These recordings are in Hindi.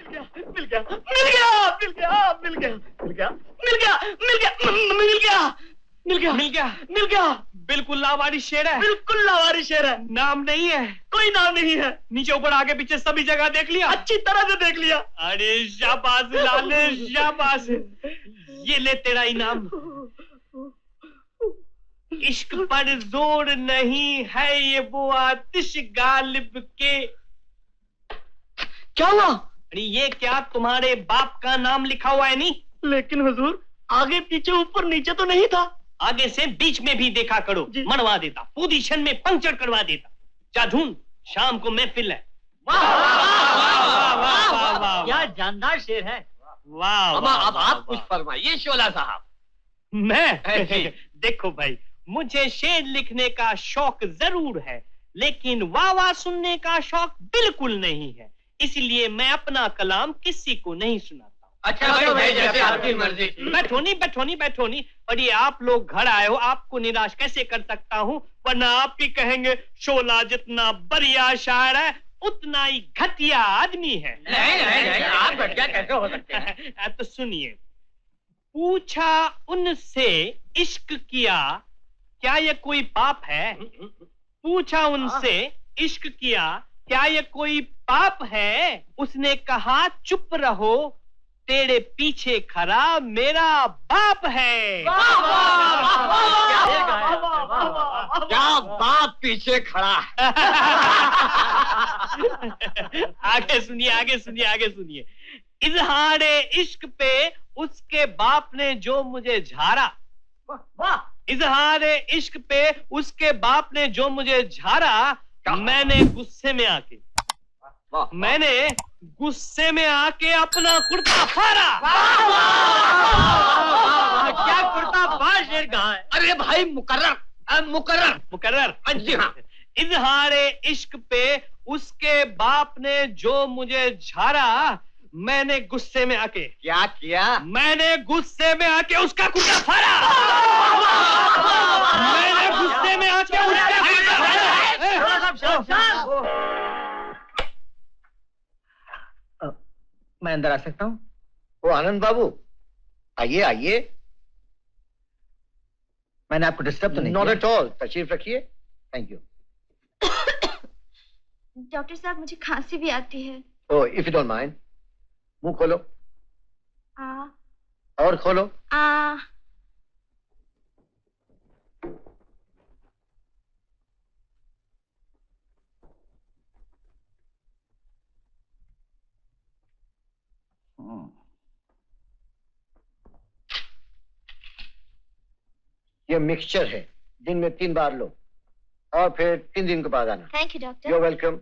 गया, मिल गया, मिल गया, मिल गया, मिल गया, मिल गया, मिल गया, मिल गया, मिल गया, मिल गया, मिल गया, मिल गया। बिल्कुल लावारिस शेर है। बिल्कुल लावारिस शेर है। नाम नहीं है? कोई नाम नहीं है। नीचे ऊपर आगे पीछे सभी जगह देख लिया? अच्छी तरह से देख लिया। अरे शाबाश लाल, शाबाश। ये ले तेरा इनाम। इश्क पर जोर नहीं है ये वो आतिश गालिब के। क्या हुआ? अरे ये क्या तुम्हारे बाप का नाम लिखा हुआ है? नहीं, लेकिन हुजूर आगे पीछे ऊपर नीचे तो नहीं था। आगे से बीच में भी देखा करो, मरवा देता, पोजीशन में पंक्चर करवा देता। जा ढूंढ, शाम को महफिल है। वाह वाह वाह वाह वाह, क्या जानदार शेर है। वाह। अब आप कुछ फरमाइए शोला साहब। मैं देखो भाई, मुझे शेर लिखने का शौक जरूर है, लेकिन वाह वाह सुनने का शौक बिल्कुल नहीं है। इसलिए मैं अपना कलाम किसी को नहीं सुनाता। अच्छा भाई, जैसे आपकी मर्जी। बैठो नहीं। और ये आप लोग घर आए हो, आपको निराश कैसे कर सकता हूँ? वरना आप ही कहेंगे शोला जितना बढ़िया शायर है उतना ही घटिया आदमी है। नहीं, आप घटिया कैसे हो सकते हैं? तो सुनिए। पूछा उनसे इश्क किया, क्या ये कोई पाप है? पूछा उनसे इश्क किया, क्या ये कोई पाप है? उसने कहा चुप रहो, तेरे पीछे खड़ा मेरा बाप है। क्या बाप पीछे खड़ा? आगे सुनिए। इजहारे इश्क पे उसके बाप ने जो मुझे झारा। इजहारे इश्क पे उसके बाप ने जो मुझे झारा, मैंने गुस्से में आके अपना कुर्ता फाड़ा। क्या कुर्ता फाड़ शेर कहा है? अरे भाई मुकर्रर। जी हाँ। इजहारे इश्क पे उसके बाप ने जो मुझे झारा, मैंने गुस्से में आके क्या किया? मैंने गुस्से में आके उसका कुर्ता फाड़ा। मैंने गुस्से में आके उसका कुर्ता फाड़ा। मैं अंदर आ सकता हूँ? ओ आनंद बाबू, आइए। मैंने आपको डिस्टर्ब तो नहीं किया? नॉट एट ऑल, तशरीफ रखिए। Thank you. डॉक्टर साहब, मुझे खांसी भी आती है। ओह, इफ यू डोंट माइंड, मुंह खोलो। आ। और खोलो। आ। ये मिक्सचर है, दिन में 3 बार लो और फिर 3 दिन के बाद आना। Thank you doctor. You're welcome।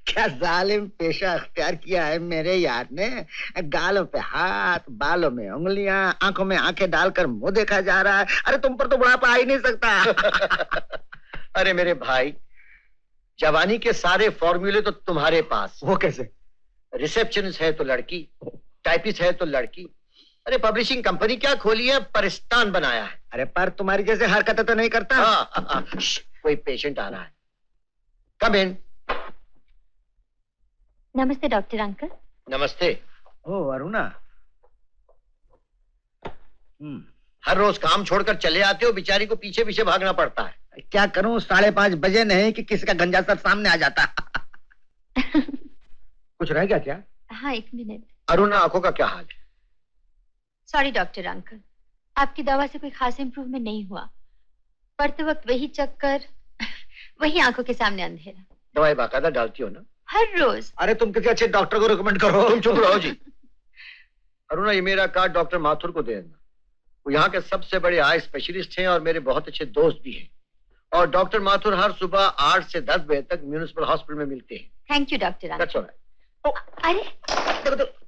क्या जालिम पेशा अख्तियार किया है मेरे यार ने। गालों पे हाथ, बालों में उंगलियां, आंखों में आंखें डालकर मुंह देखा जा रहा है। अरे तुम पर तो बुढ़ापा आ ही नहीं सकता। अरे मेरे भाई, जवानी के सारे फॉर्मूले तो तुम्हारे पास। वो कैसे? रिसेप्शनिस्ट है तो लड़की, टाइपिस्ट है तो लड़की। अरे पब्लिशिंग कंपनी क्या खोली है, परिस्तान बनाया है। अरे पर तुम्हारी जैसे हरकतें तो नहीं करता। कोई पेशेंट आ रहा है। कम इन। नमस्ते डॉक्टर अंकल। नमस्ते। ओ अरुणा, हर रोज काम छोड़कर चले आते हो, बेचारी को पीछे पीछे भागना पड़ता है। क्या करूं, 5:30 बजे नहीं कि किसी का गंजा सर सामने आ जाता। कुछ रह गया क्या? हाँ, 1 मिनट। अरुणा, आंखों का क्या हाल है? सॉरी डॉक्टर अंकल, आपकी दवा से कोई खास इम्प्रूवमेंट नहीं हुआ। पढ़ते वक्त वही चक्कर, वही आंखों के सामने अंधेरा। दवाई बाकायदा डालती हो ना? हर रोज। अरे तुम किसी अच्छे डॉक्टर को रिकमेंड करो। तुम चुप रहो जी। अरुणा, ये मेरा कार्ड डॉक्टर माथुर को दे देना। वो यहाँ के सबसे बड़े आई स्पेशलिस्ट हैं और मेरे बहुत अच्छे दोस्त भी हैं। और डॉक्टर माथुर हर सुबह 8 से 10 बजे तक म्यूनिसिपल हॉस्पिटल में मिलते हैं। Thank you doctor uncle. That's all right। अरे देखो।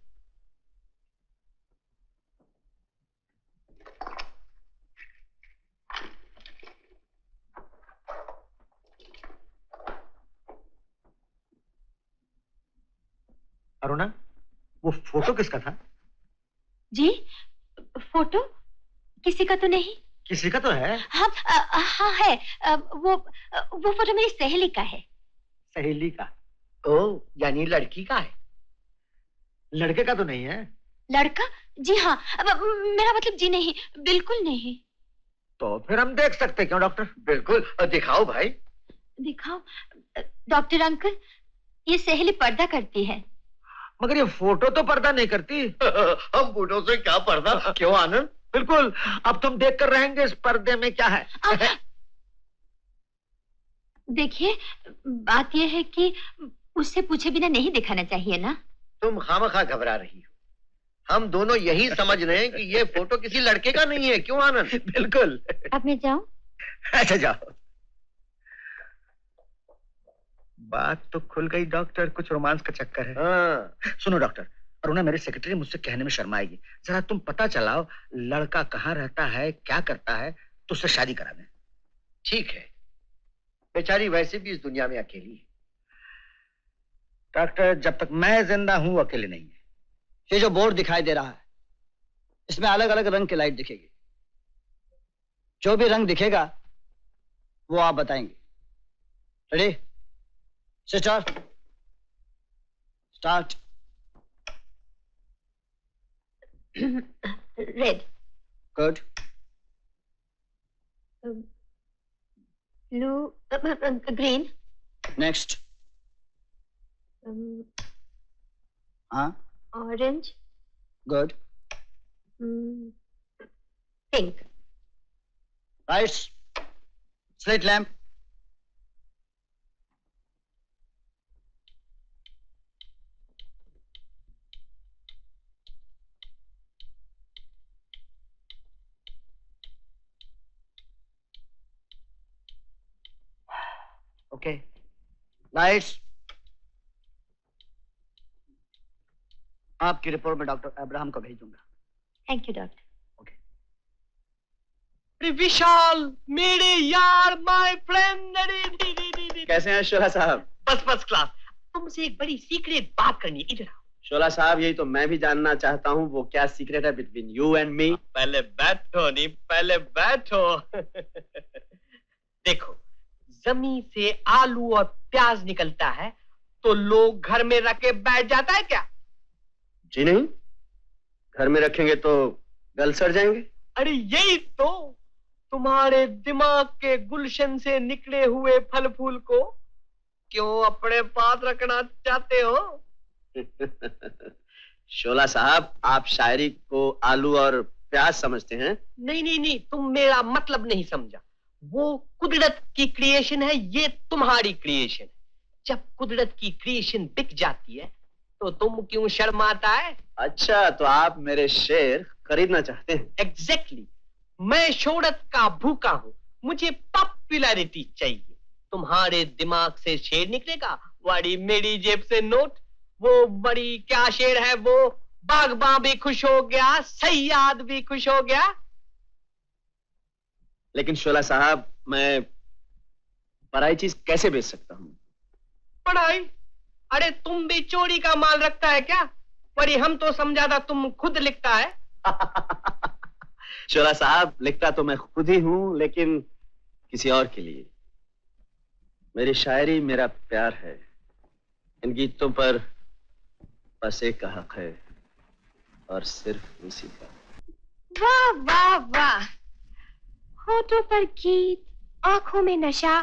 अरुणा, वो फोटो किसका था? जी, फोटो किसी का तो नहीं। किसी का तो है। हाँ हाँ है। वो फोटो मेरी सहेली का है। सहेली का? ओ, यानी लड़की का है। लड़के का तो नहीं है। लड़का? जी हाँ। मेरा मतलब जी नहीं, बिल्कुल नहीं। तो फिर हम देख सकते क्यों डॉक्टर? बिल्कुल, दिखाओ भाई। दिखाओ? डॉक्टर अंकल, ये सहेली पर्दा करती है। मगर ये फोटो तो पर्दा नहीं करती। हम बूढ़ों से क्या पर्दा? क्यों आनंद? बिल्कुल। अब तुम देख कर रहेंगे इस पर्दे में क्या है। देखिए, बात यह है कि उससे पूछे बिना नहीं दिखाना चाहिए ना। तुम खामखा घबरा रही हो। हम दोनों यही समझ रहे हैं कि ये फोटो किसी लड़के का नहीं है। क्यों आनंद? बिल्कुल। अब मैं जाऊं? अच्छा जाओ। बात तो खुल गई डॉक्टर, कुछ रोमांस का चक्कर है। हाँ। सुनो डॉक्टर, अरुणा मेरी सेक्रेटरी मुझसे कहने में शर्माएगी। जरा तुम पता चलाओ लड़का कहाँ रहता है, क्या करता है, तो उससे शादी करा दें। ठीक है। बेचारी वैसे भी इस दुनिया में अकेली है। डॉक्टर, जब तक मैं जिंदा हूं अकेले नहीं है। ये जो बोर्ड दिखाई दे रहा है, इसमें अलग अलग रंग की लाइट दिखेगी। जो भी रंग दिखेगा वो आप बताएंगे। Ready? Sister, start. Red. Good. Blue, green. Next. हाँ, orange. Good. Pink. Lights, slit lamp. Okay, lights. आपकी रिपोर्ट में डॉक्टर अब्राहम को भेज दूंगा। Thank you doctor. अरे विशाल, मेरे यार, माय फ्रेंड। कैसे हैं शोला साहब? बस फर्स्ट क्लास। तुमसे एक बड़ी सीक्रेट बात करनी है, इधर आओ। शोला साहब, यही तो मैं भी जानना चाहता हूँ, वो क्या सीक्रेट है बिटवीन यू एंड मी? पहले बैठो, नहीं पहले बैठो। देखो, जमीन से आलू और प्याज निकलता है तो लोग घर में रख के बैठ जाता है क्या? जी नहीं, घर में रखेंगे तो गल सड़ जाएंगे। अरे यही तो, तुम्हारे दिमाग के गुलशन से निकले हुए फल फूल को क्यों अपने पास रखना चाहते हो? शोला साहब, आप शायरी को आलू और प्याज समझते हैं? नहीं नहीं नहीं, तुम मेरा मतलब नहीं समझा। वो कुदरत की क्रिएशन है, ये तुम्हारी क्रिएशन है। जब कुदरत की क्रिएशन बिक जाती है तो तुम क्यों शर्माता है? अच्छा, तो आप मेरे शेर खरीदना चाहते हैं? एग्जैक्टली। मैं शोहरत का भूखा हूँ, मुझे पॉपुलैरिटी चाहिए। तुम्हारे दिमाग से शेर निकलेगा, वाड़ी मेरी जेब से नोट। वो बड़ी क्या शेर है वो, बागबान भी खुश हो गया, सयाद भी खुश हो गया। लेकिन शोला साहब, मैं पराई चीज कैसे बेच सकता हूँ? पढ़ाई? अरे तुम भी चोरी का माल रखता है क्या? पर हम तो समझा था तुम खुद लिखता है। शोला साहब, लिखता तो मैं खुद ही हूं, लेकिन किसी और के लिए। मेरी शायरी मेरा प्यार है। इन गीतों पर बस एक का हक है, और सिर्फ उसी का। वाह वाह वाह, होठों पर गीत, आंखों में नशा।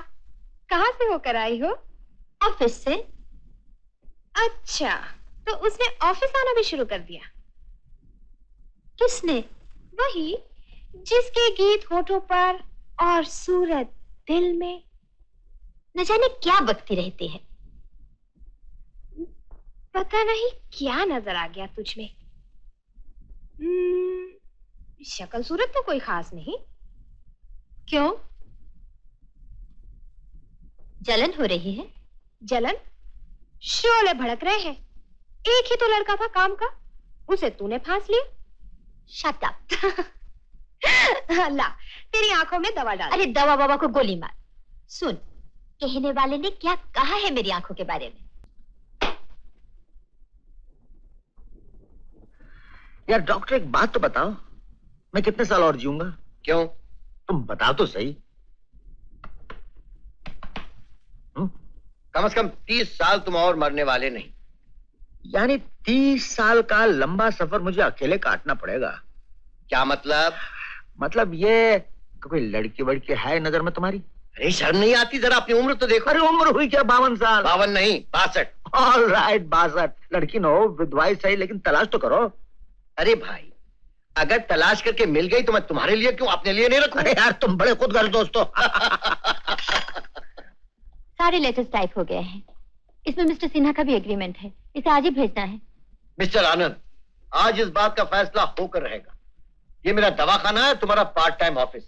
कहाँ से होकर आई हो? ऑफिस से। अच्छा, तो उसने ऑफिस आना भी शुरू कर दिया? किसने? वही जिसके गीत होठों पर और सूरत दिल में। न जाने क्या बकती रहती है। पता नहीं क्या नजर आ गया तुझ में। शक्ल सूरत तो कोई खास नहीं। क्यों? जलन हो रही है? जलन? शोले भड़क रहे हैं। एक ही तो लड़का था काम का, उसे तूने फांस लिया। Shut up. अल्लाह, तेरी आंखों में दवा डाल। अरे दवा बाबा को गोली मार। सुन, कहने वाले ने क्या कहा है मेरी आंखों के बारे में? यार डॉक्टर, एक बात तो बताओ, मैं कितने साल और जीऊंगा? क्यों? तुम बताओ तो सही। कम से कम 30 साल तुम और मरने वाले नहीं। यानी 30 साल का लंबा सफर मुझे अकेले काटना पड़ेगा। क्या मतलब? मतलब ये कि कोई लड़की वड़की है नजर में तुम्हारी? अरे शर्म नहीं आती? जरा अपनी उम्र तो देखो। अरे उम्र हुई क्या 52 साल? 52 नहीं, 62। All right 62। लड़की न हो, विधवा ही सही, लेकिन तलाश तो करो। अरे भाई, अगर तलाश करके मिल गई तो मैं तुम्हारे लिए क्यों, अपने लिए नहीं रखूं? अरे यार तुम बड़े खुदगर्ज दोस्त हो। सारे लेटर्स टाइप हो गए हैं। इसमें मिस्टर सिन्हा का भी एग्रीमेंट है, इसे आज ही भेजना है। मिस्टर आनंद, आज इस बात का फैसला होकर रहेगा। ये मेरा दवाखाना है, तुम्हारा पार्ट टाइम ऑफिस।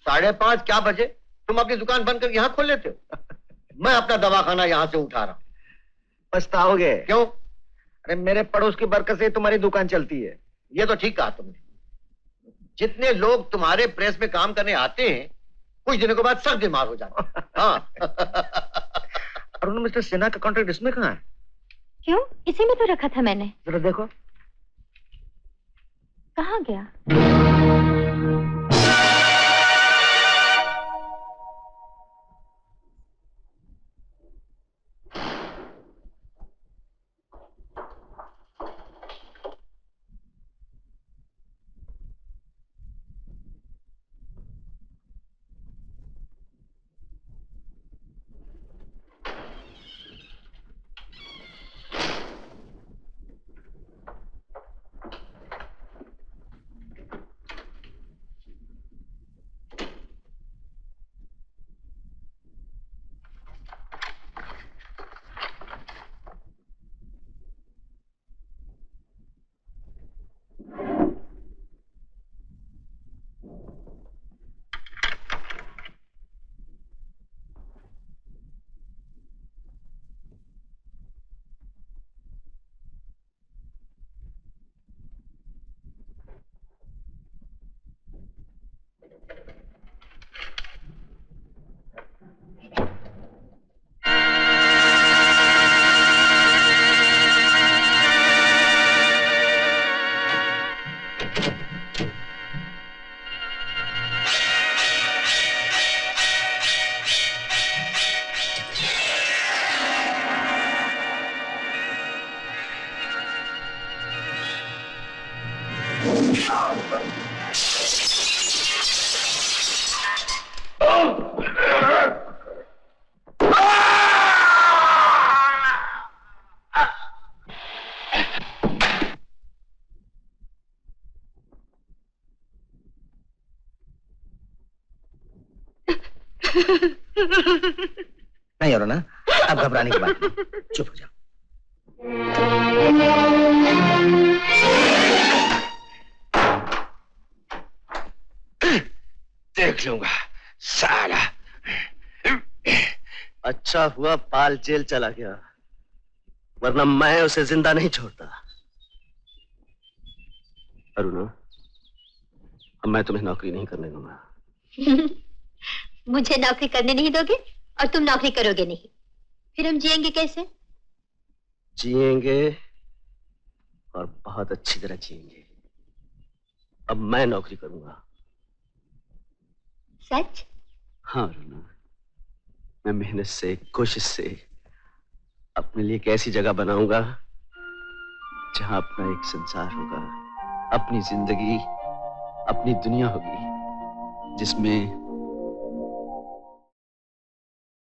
5:30 क्या बजे तुम अपनी दुकान बंद कर यहाँ खोल लेते हो? मैं अपना दवाखाना यहाँ से उठा रहा हूँ। पछताओगे। क्यों? अरे मेरे पड़ोस की बरकत से तुम्हारी दुकान चलती है। ये तो ठीक कहा तुमने। जितने लोग तुम्हारे प्रेस में काम करने आते हैं, कुछ दिनों के बाद सब बीमार हो जाते हैं। हाँ। और मिस्टर सिन्हा का कॉन्ट्रैक्ट इसमें कहाँ है? क्यों? इसी में तो रखा था मैंने। जरा देखो। कहाँ गया? नहीं और ना, अब घबराने की बात नहीं, चुप हो जाओ। देख लूंगा साला। अच्छा हुआ पाल जेल चला गया, वरना मैं उसे जिंदा नहीं छोड़ता। अरुणा, अब मैं तुम्हें नौकरी नहीं करने दूंगा। मुझे नौकरी करने नहीं दोगे और तुम नौकरी करोगे नहीं, फिर हम जिएंगे कैसे? जिएंगे और बहुत अच्छी तरह जिएंगे। अब मैं नौकरी करूंगा। सच? हाँ अरुणा, मैं मेहनत से, कोशिश से अपने लिए एक ऐसी जगह बनाऊंगा जहां अपना एक संसार होगा, अपनी जिंदगी, अपनी दुनिया होगी, जिसमें